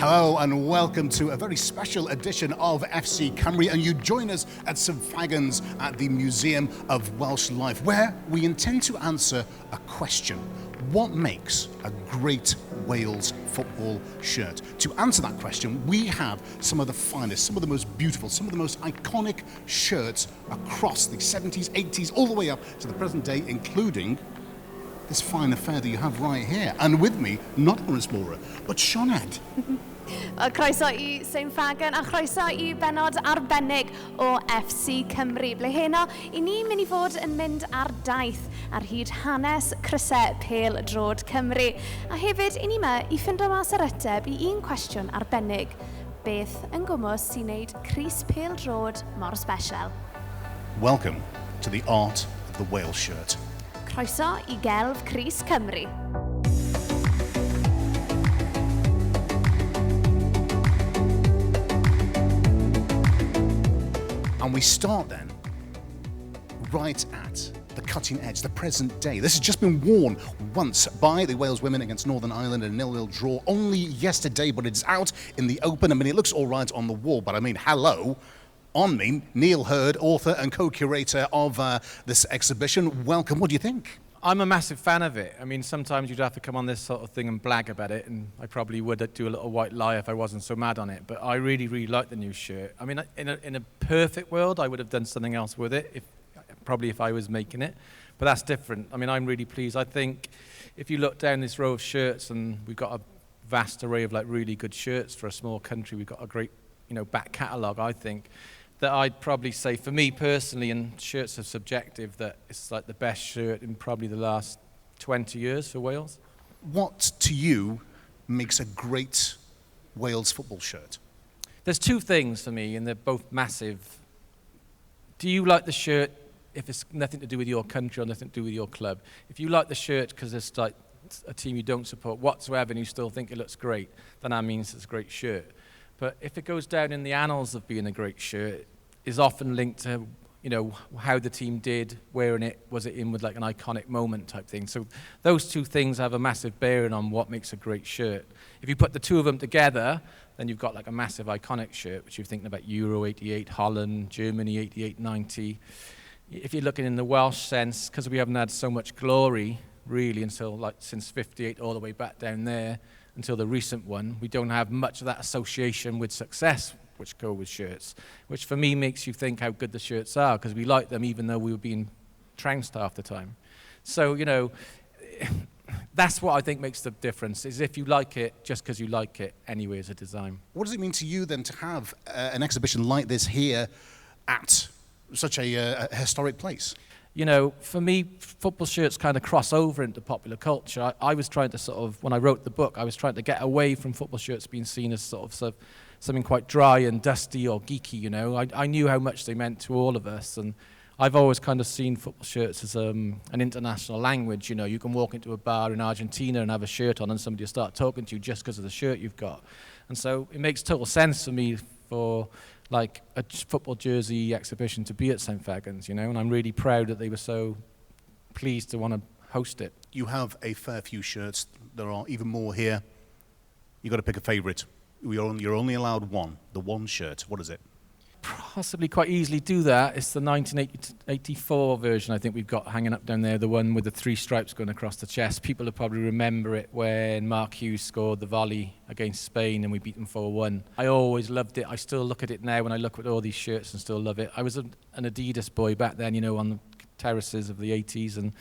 Hello and welcome to a very special edition of FC Cymru, and you join us at some Fagans at the Museum of Welsh Life, where we intend to answer a question. What makes a great Wales football shirt? To answer that question, we have some of the finest, some of the most beautiful, some of the most iconic shirts across the 70s, 80s, all the way up to the present day, including this fine affair that you have right here. And with me, not Ernest Mora, but Sioned. Croeso I St Fagan a croeso I benod arbennig o FC Cymru, ble heno I ni mynd I fod yn mynd ar daith ar hyd hanes crysau pêl drod Cymru. A hefyd I ni yma I ffindo mas yr ateb I un cwestiwn arbennig. Beth yn gwmws sy'n neud crys pêl drod mor special? Welcome to the art of the Wales shirt. Croeso I gelf crys Cymru. And we start then right at the cutting edge, the present day. This has just been worn once by the Wales women against Northern Ireland in a 0-0 draw only yesterday, but it's out in the open. I mean, it looks all right on the wall, but I mean, hello. On me, Neal, author and co-curator of this exhibition. Welcome. What do you think? I'm a massive fan of it. I mean, sometimes you'd have to come on this sort of thing and blag about it, and I probably would do a little white lie if I wasn't so mad on it. But I really, really like the new shirt. I mean, in a perfect world, I would have done something else with it, if I was making it. But that's different. I mean, I'm really pleased. I think if you look down this row of shirts, and we've got a vast array of like really good shirts for a small country. We've got a great, back catalogue, I think. That I'd probably say, for me personally, and shirts are subjective, that it's like the best shirt in probably the last 20 years for Wales. What, to you, makes a great Wales football shirt? There's two things for me, and they're both massive. Do you like the shirt if it's nothing to do with your country or nothing to do with your club? If you like the shirt because it's like a team you don't support whatsoever and you still think it looks great, then that means it's a great shirt. But if it goes down in the annals of being a great shirt, is often linked to, how the team did, wearing it, was it in with like an iconic moment type thing. So those two things have a massive bearing on what makes a great shirt. If you put the two of them together, then you've got like a massive iconic shirt, which you're thinking about Euro 88, Holland, Germany 88, 90. If you're looking in the Welsh sense, because we haven't had so much glory, really, until like since 58 all the way back down there, until the recent one, we don't have much of that association with success which go with shirts, which for me makes you think how good the shirts are, because we like them even though we were being trounced half the time. So, that's what I think makes the difference, is if you like it just because you like it anyway as a design. What does it mean to you then to have an exhibition like this here at such a historic place? For me, football shirts kind of cross over into popular culture. I was trying to when I wrote the book, I was trying to get away from football shirts being seen as sort of something quite dry and dusty or geeky, I knew how much they meant to all of us, and I've always kind of seen football shirts as an international language. You can walk into a bar in Argentina and have a shirt on and somebody will start talking to you just because of the shirt you've got. And so it makes total sense for me for like a football jersey exhibition to be at St Fagans, and I'm really proud that they were so pleased to want to host it. You have a fair few shirts. There are even more here. You've got to pick a favourite. You're only allowed one, the one shirt. What is it? Possibly quite easily do that. It's the 1984 version I think we've got hanging up down there, the one with the 3 stripes going across the chest. People will probably remember it when Mark Hughes scored the volley against Spain and we beat them 4-1. I always loved it. I still look at it now when I look at all these shirts and still love it. I was an Adidas boy back then, on the terraces of the 80s, and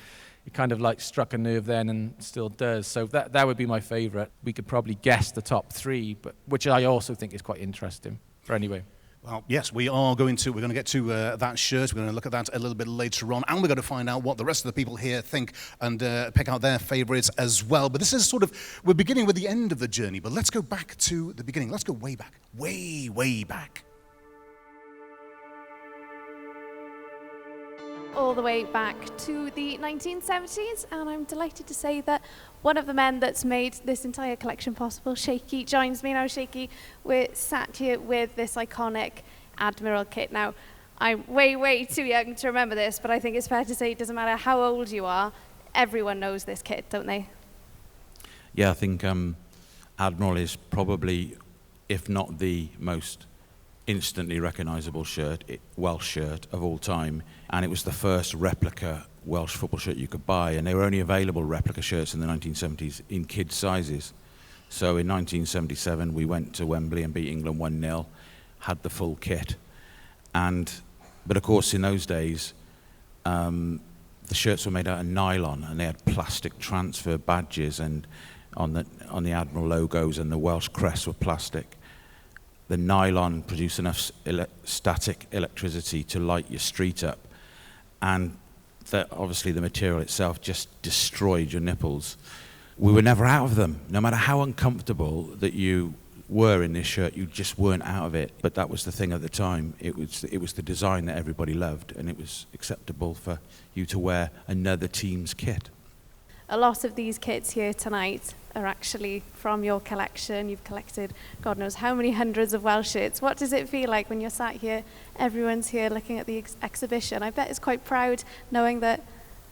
it kind of like struck a nerve then and still does. So that would be my favourite. We could probably guess the top 3, but which I also think is quite interesting. But anyway. Well, yes, we're going to get to that shirt. We're going to look at that a little bit later on, and we're going to find out what the rest of the people here think and pick out their favourites as well. But this is we're beginning with the end of the journey, but let's go back to the beginning. Let's go way back, way, way back. All the way back to the 1970s, and I'm delighted to say that one of the men that's made this entire collection possible, Shakey, joins me now. Shakey, we're sat here with this iconic Admiral kit. Now, I'm way, way too young to remember this, but I think it's fair to say it doesn't matter how old you are, everyone knows this kit, don't they? Yeah, I think Admiral is probably if not the most instantly recognisable Welsh shirt of all time, and it was the first replica Welsh football shirt you could buy, and they were only available replica shirts in the 1970s in kids' sizes. So in 1977 we went to Wembley and beat England 1-0, had the full kit, but of course in those days the shirts were made out of nylon, and they had plastic transfer badges, and on the Admiral logos, and the Welsh crests were plastic. The nylon produced enough static electricity to light your street up, and obviously the material itself just destroyed your nipples. We were never out of them. No matter how uncomfortable that you were in this shirt, you just weren't out of it. But that was the thing at the time. It was the design that everybody loved, and it was acceptable for you to wear another team's kit. A lot of these kits here tonight are actually from your collection. You've collected God knows how many hundreds of Welsh shirts. What does it feel like when you're sat here, everyone's here looking at the exhibition? I bet it's quite proud knowing that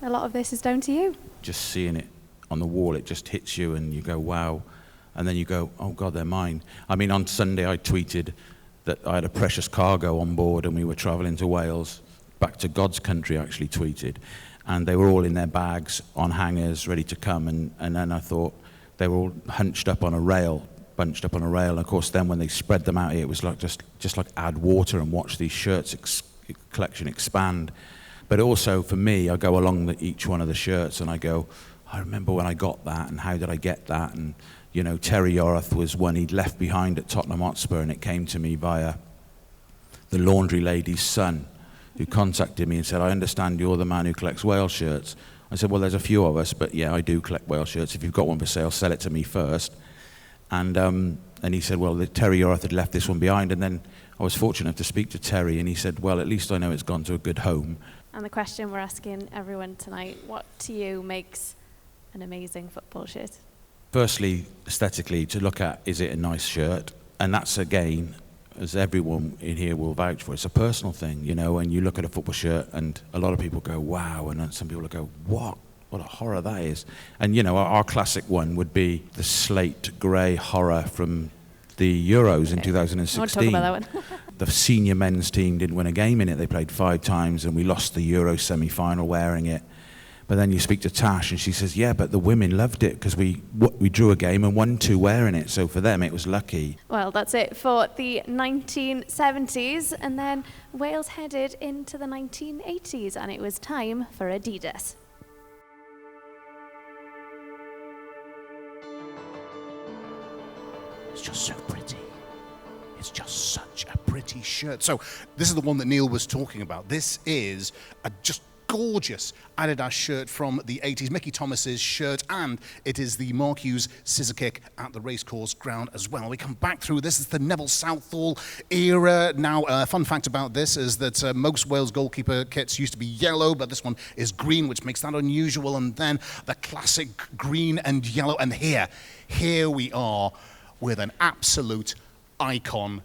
a lot of this is down to you. Just seeing it on the wall, it just hits you and you go, wow. And then you go, oh God, they're mine. I mean, on Sunday I tweeted that I had a precious cargo on board and we were travelling to Wales, back to God's country, I actually tweeted. And they were all in their bags on hangers, ready to come. And then I thought they were all bunched up on a rail. And of course, then when they spread them out here, it was like just like add water and watch these shirts collection expand. But also for me, I go along each one of the shirts and I go, I remember when I got that and how did I get that? And you know, Terry Yorath was one he'd left behind at Tottenham Hotspur, and it came to me via the laundry lady's son, who contacted me and said, I understand you're the man who collects Wales shirts. I said, well, there's a few of us, but yeah, I do collect Wales shirts. If you've got one for sale, sell it to me first. And he said, well, Terry Yorath had left this one behind. And then I was fortunate enough to speak to Terry, and he said, well, at least I know it's gone to a good home. And the question we're asking everyone tonight, what to you makes an amazing football shirt? Firstly, aesthetically, to look at, is it a nice shirt? And that's, again, as everyone in here will vouch for, it's a personal thing, you know, and you look at a football shirt and a lot of people go, wow, and then some people will go, what a horror that is. And, you know, our classic one would be the slate grey horror from the Euros in 2016. I want to talk about that one. The senior men's team didn't win a game in it. They played 5 times and we lost the Euro semi-final wearing it. But then you speak to Tash and she says, yeah, but the women loved it because we drew a game and won 2 wearing it. So for them, it was lucky. Well, that's it for the 1970s. And then Wales headed into the 1980s and it was time for Adidas. It's just so pretty. It's just such a pretty shirt. So this is the one that Neal was talking about. This is a just gorgeous Adidas shirt from the 80s, Mickey Thomas's shirt, and it is the Mark Hughes scissor kick at the racecourse ground as well. We come back through, this is the Neville Southall era. Now, a fun fact about this is that most Wales goalkeeper kits used to be yellow, but this one is green, which makes that unusual, and then the classic green and yellow, and here we are with an absolute icon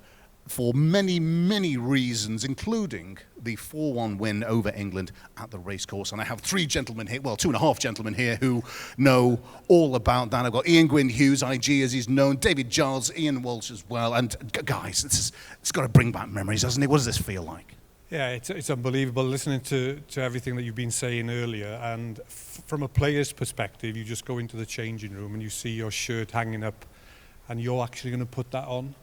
for many, many reasons, including the 4-1 win over England at the racecourse. And I have 3 gentlemen here, well, 2.5 gentlemen here who know all about that. I've got Ian Gwyn Hughes, IG as he's known, David Giles, Ian Walsh as well. And guys, it's got to bring back memories, doesn't it? What does this feel like? Yeah, it's unbelievable listening to everything that you've been saying earlier. And from a player's perspective, you just go into the changing room and you see your shirt hanging up and you're actually going to put that on.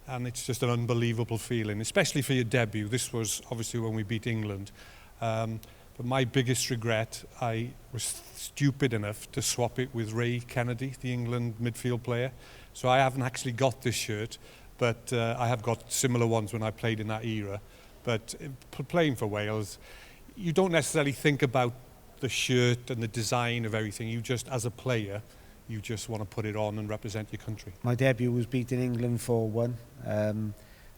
And it's just an unbelievable feeling, especially for your debut. This was obviously when we beat England. But my biggest regret, I was stupid enough to swap it with Ray Kennedy, the England midfield player. So I haven't actually got this shirt, but I have got similar ones when I played in that era. But playing for Wales, you don't necessarily think about the shirt and the design of everything. You just, as a player, you just want to put it on and represent your country. My debut was beating England 4-1.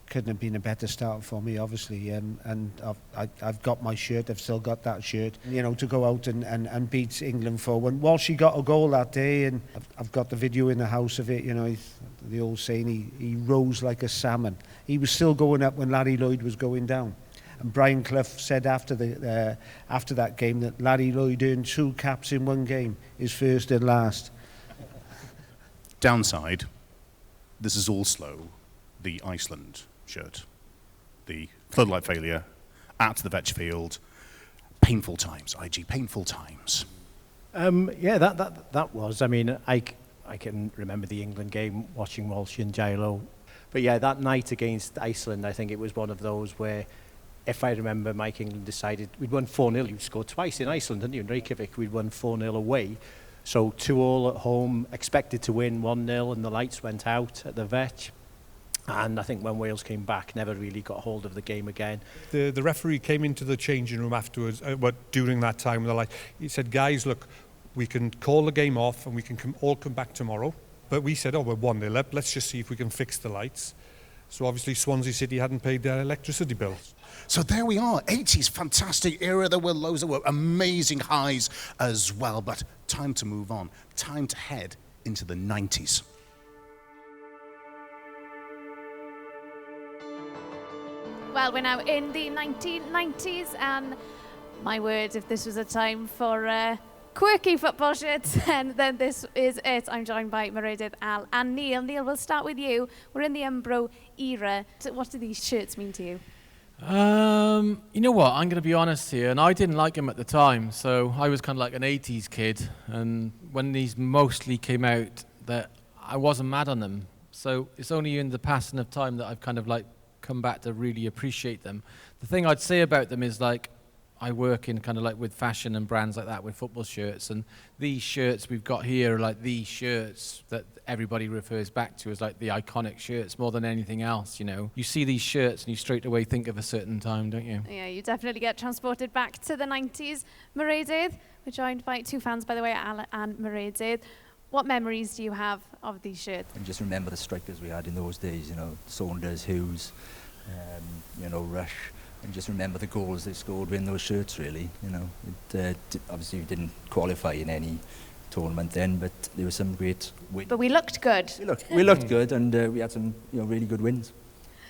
Couldn't have been a better start for me, obviously. And I've got my shirt. I've still got that shirt. You know, to go out and beat England 4-1. Walsh, he got a goal that day, and I've got the video in the house of it. You know, the old saying, he rose like a salmon. He was still going up when Larry Lloyd was going down. And Brian Clough said after that game that Larry Lloyd earned 2 caps in 1 game, his first and last. Downside, this is all slow. the Iceland shirt, the floodlight failure at the Vetch Field. Painful times, IG, painful times. Yeah, that was. I mean, I can remember the England game, watching Walsh and Giles. But yeah, that night against Iceland, I think it was one of those where, if I remember, Mike England decided we'd won 4-0. You scored twice in Iceland, didn't you? In Reykjavik, we'd won 4-0 away. So 2-2 at home, expected to win 1-0, and the lights went out at the Vetch. And I think when Wales came back, never really got hold of the game again. The referee came into the changing room afterwards, during that time, he said, guys, look, we can call the game off and we can all come back tomorrow. But we said, we're 1-0 up, let's just see if we can fix the lights. So obviously Swansea City hadn't paid their electricity bills. So there we are, 80s, fantastic era. There were lows, there were amazing highs as well. But time to move on, time to head into the 90s. Well, we're now in the 1990s, and my word, if this was a time for quirky football shirts, then this is it. I'm joined by Meredith, Al, and Neal. Neal, we'll start with you. We're in the Umbro era. What do these shirts mean to you? You know what, I'm going to be honest here, and I didn't like them at the time, so I was kind of like an 80s kid, and when these mostly came out, that I wasn't mad on them. So it's only in the passing of time that I've kind of like come back to really appreciate them. The thing I'd say about them is, like, I work in kind of like with fashion and brands like that with football shirts, and these shirts we've got here are like these shirts that everybody refers back to as like the iconic shirts more than anything else, you know. You see these shirts and you straight away think of a certain time, don't you? Yeah, you definitely get transported back to the 90s. Meredith, we're joined by two fans, by the way, Al and Meredith. What memories do you have of these shirts? And just remember the strikers we had in those days, you know, Saunders, Hughes, you know, Rush, and just remember the goals they scored in those shirts, really, you know. Obviously we didn't qualify in any tournament then, but there were some great wins. But we looked good. We looked good, and we had some, you know, really good wins.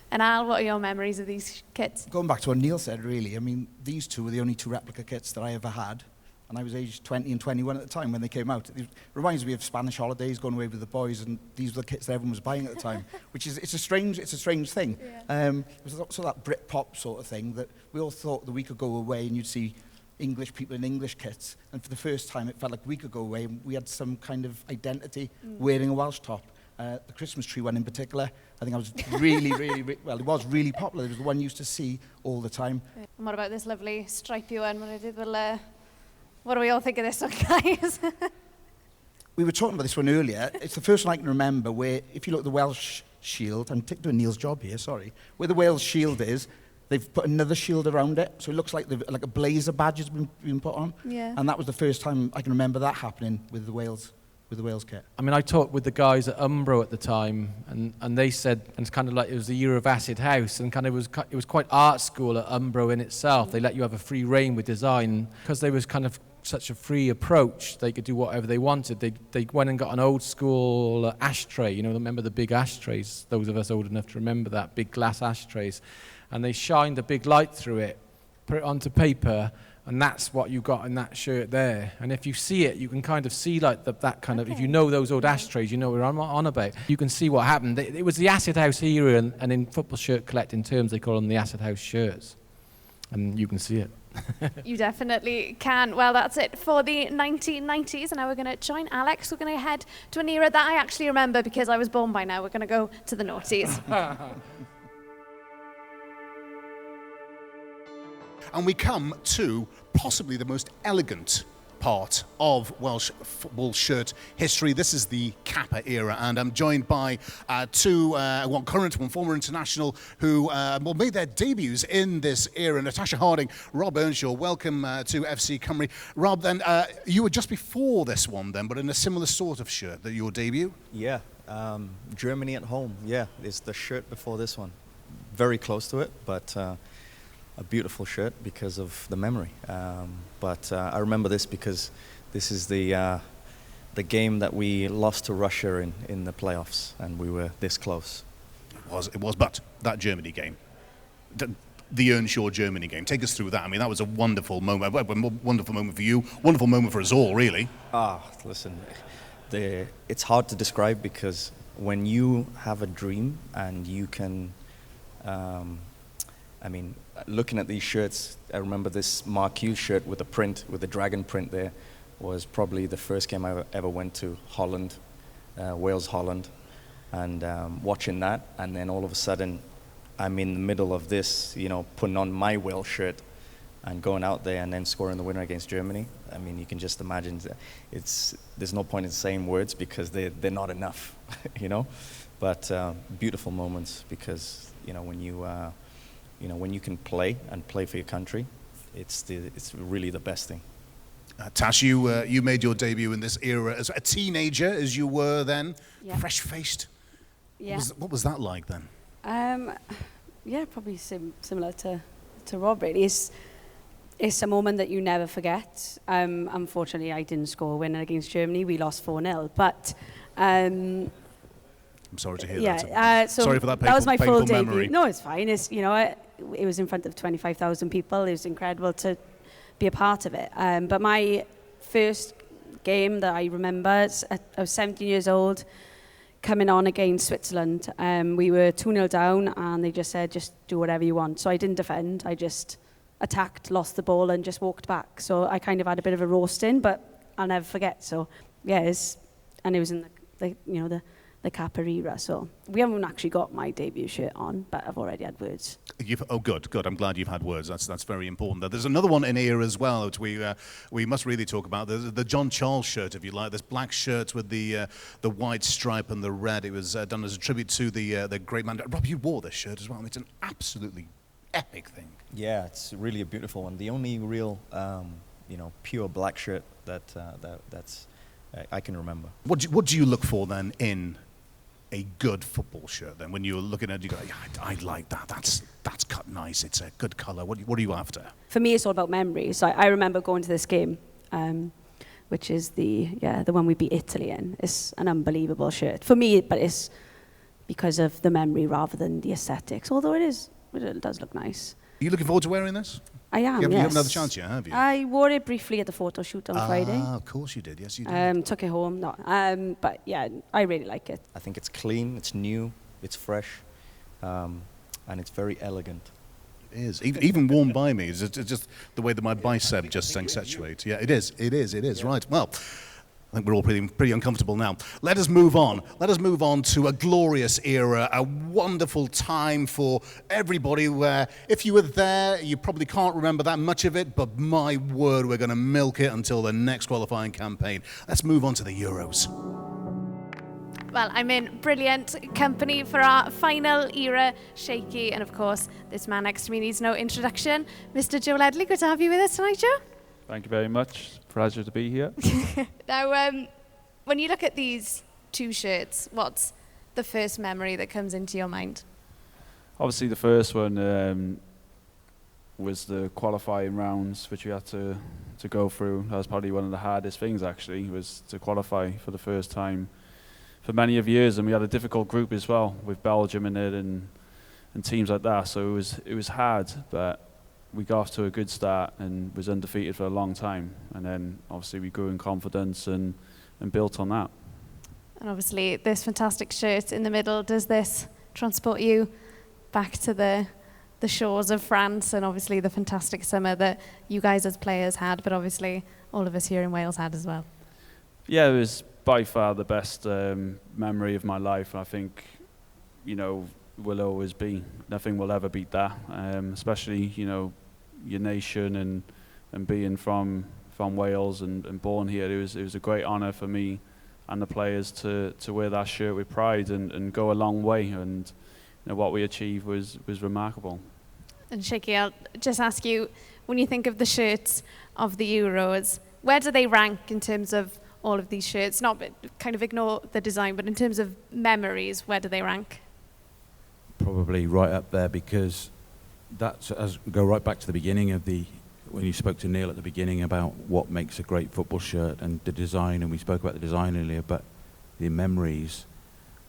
And Al, what are your memories of these kits? Going back to what Neal said, really, I mean, these two were the only two replica kits that I ever had. And I was aged 20 and 21 at the time when they came out. It reminds me of Spanish holidays, going away with the boys, and these were the kits that everyone was buying at the time, which is, it's a strange thing. Yeah. It was also that Brit-pop sort of thing that we all thought that we could go away and you'd see English people in English kits. And for the first time, it felt like we could go away and we had some kind of identity wearing a Welsh top. The Christmas tree one in particular, I think I was really, well, it was really popular. It was the one you used to see all the time. And what about this lovely stripy one? What do we all think of this one, guys? We were talking about this one earlier. It's the first one I can remember where, if you look at the Welsh shield, I'm doing Neal's job here, sorry, where the Wales shield is, they've put another shield around it, so it looks like a blazer badge has been put on. Yeah. And that was the first time I can remember that happening with the Wales kit. I mean, I talked with the guys at Umbro at the time, and they said, and it's kind of like it was the year of Acid House, and kind of it was quite art school at Umbro in itself. They let you have a free rein with design because they was kind of such a free approach. They could do whatever they wanted. They went and got an old school ashtray. You know, remember the big ashtrays? Those of us old enough to remember that, big glass ashtrays, and they shined a big light through it, put it onto paper. And that's what you got in that shirt there. And if you see it, you can kind of see like that kind of, if you know those old ashtrays, you know what I'm on about. You can see what happened. It was the Acid House era, and in football shirt collecting terms, they call them the Acid House shirts. And you can see it. You definitely can. Well, that's it for the 1990s. And now we're going to join Alex. We're going to head to an era that I actually remember because I was born by now. We're going to go to the noughties. And we come to possibly the most elegant part of Welsh football shirt history. This is the Kappa era, and I'm joined by one current, one former international who made their debuts in this era. Natasha Harding, Rob Earnshaw, welcome to FC Cymru. Rob, then you were just before this one then, but in a similar sort of shirt, your debut? Yeah, Germany at home, yeah, it's the shirt before this one. Very close to it, but a beautiful shirt because of the memory. But I remember this because this is the game that we lost to Russia in the playoffs, and we were this close. It was, but that Germany game, the Earnshaw Germany game, take us through that. I mean, that was a wonderful moment, wonderful moment for you, wonderful moment for us all, really. Listen, it's hard to describe because when you have a dream and you can, I mean, looking at these shirts, I remember this Mark Hughes shirt with the print, with the dragon print there, was probably the first game I ever went to, Holland, Wales, Holland, and watching that, and then all of a sudden, I'm in the middle of this, you know, putting on my Wales shirt and going out there and then scoring the winner against Germany. I mean, you can just imagine, there's no point in saying words because they're not enough, you know? But beautiful moments because, you know, when you can play and play for your country, it's really the best thing. Tash, you made your debut in this era as a teenager, as you were then, Yeah. fresh-faced. Yeah. What was that like then? Yeah, probably similar to Rob, really. It's a moment that you never forget. Unfortunately, I didn't score a winner against Germany. We lost 4-0, but... I'm sorry to hear that. Yeah, so sorry for that that was my full debut. memory. No, it's fine. It's, you know, it was in front of 25,000 people. It was incredible to be a part of it. But my first game that I remember, I was 17 years old, coming on against Switzerland. We were 2-0 down, and they just said, just do whatever you want. So I didn't defend. I just attacked, lost the ball, and just walked back. So I kind of had a bit of a roasting, but I'll never forget. So, yeah, and it was in the Kappa era. So we haven't actually got my debut shirt on, but I've already had words. Good. I'm glad you've had words. That's very important. There's another one in here as well that we must really talk about. The John Charles shirt, if you like, this black shirt with the white stripe and the red. It was done as a tribute to the great man. Rob, you wore this shirt as well. I mean, it's an absolutely epic thing. Yeah, it's really a beautiful one. The only real, pure black shirt that's I can remember. What do you look for then in a good football shirt? Then when you're looking at it, you go, yeah, I like that. That's cut nice. It's a good colour. What are you after? For me, it's all about memories. So I remember going to this game, which is the one we beat Italy in. It's an unbelievable shirt for me, but it's because of the memory rather than the aesthetics. Although it does look nice. Are you looking forward to wearing this? I am, You yes. haven't had the chance yet, have you? I wore it briefly at the photo shoot on Friday. Ah, of course you did. Yes, you did. Took it home. No, but yeah, I really like it. I think it's clean, it's new, it's fresh, and it's very elegant. It is. Even worn by me. It's just the way that my bicep just accentuates. Yeah, it is. Yeah. Right. Well, I think we're all pretty uncomfortable now. Let us move on. Let us move on to a glorious era, a wonderful time for everybody where if you were there, you probably can't remember that much of it, but my word, we're going to milk it until the next qualifying campaign. Let's move on to the Euros. Well, I'm in brilliant company for our final era, Shakey, and of course, this man next to me needs no introduction. Mr. Joe Ledley, good to have you with us tonight, Joe. Thank you very much. Pleasure to be here. Now, when you look at these two shirts, what's the first memory that comes into your mind? Obviously, the first one was the qualifying rounds, which we had to go through. That was probably one of the hardest things, actually, was to qualify for the first time for many of years. And we had a difficult group as well, with Belgium in it and teams like that. So it was hard, but we got off to a good start and was undefeated for a long time. And then obviously we grew in confidence and built on that. And obviously this fantastic shirt in the middle, does this transport you back to the shores of France and obviously the fantastic summer that you guys as players had, but obviously all of us here in Wales had as well? Yeah, it was by far the best memory of my life. I think, will always be. Nothing will ever beat that, especially, your nation and being from Wales and born here. It was a great honour for me and the players to wear that shirt with pride and go a long way, and what we achieved was remarkable. And Shakey, I'll just ask you, when you think of the shirts of the Euros, where do they rank in terms of all of these shirts? Not kind of ignore the design, but in terms of memories, where do they rank? Probably right up there, because that's, as we go right back to the beginning of when you spoke to Neal at the beginning about what makes a great football shirt and the design, and we spoke about the design earlier, but the memories,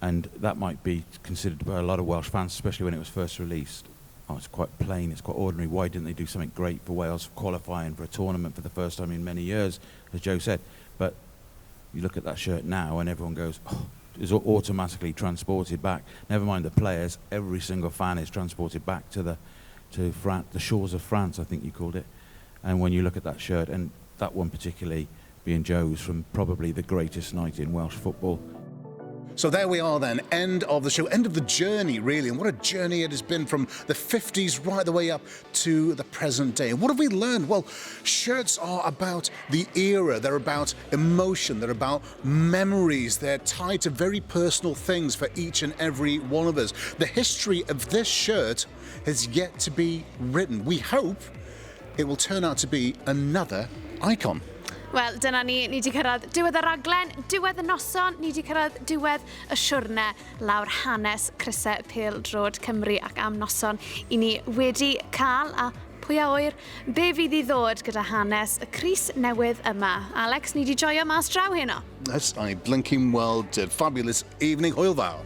and that might be considered by a lot of Welsh fans, especially when it was first released. Oh, it's quite plain, it's quite ordinary. Why didn't they do something great for Wales qualifying for a tournament for the first time in many years, as Joe said? But you look at that shirt now and everyone goes, oh, is automatically transported back. Never mind the players, every single fan is transported back to the shores of France, I think you called it. And when you look at that shirt, and that one particularly being Joe's, from probably the greatest night in Welsh football. So there we are then, end of the show, end of the journey really, and what a journey it has been from the 50s right the way up to the present day. And what have we learned? Well, shirts are about the era, they're about emotion, they're about memories, they're tied to very personal things for each and every one of us. The history of this shirt has yet to be written. We hope it will turn out to be another icon. Wel, dyna ni wedi cyrraedd diwedd y raglen, diwedd y noson, ni wedi cyrraedd diwedd y siwrne lawr hanes crysau pêl-drod Cymru ac am noson i ni wedi cael, a pwy a wyr, be fydd i ddod gyda hanes y crys newydd yma. Alex, ni wedi joio mas draw heno. Yes, I blinking well did. Fabulous evening, hwyl fawr.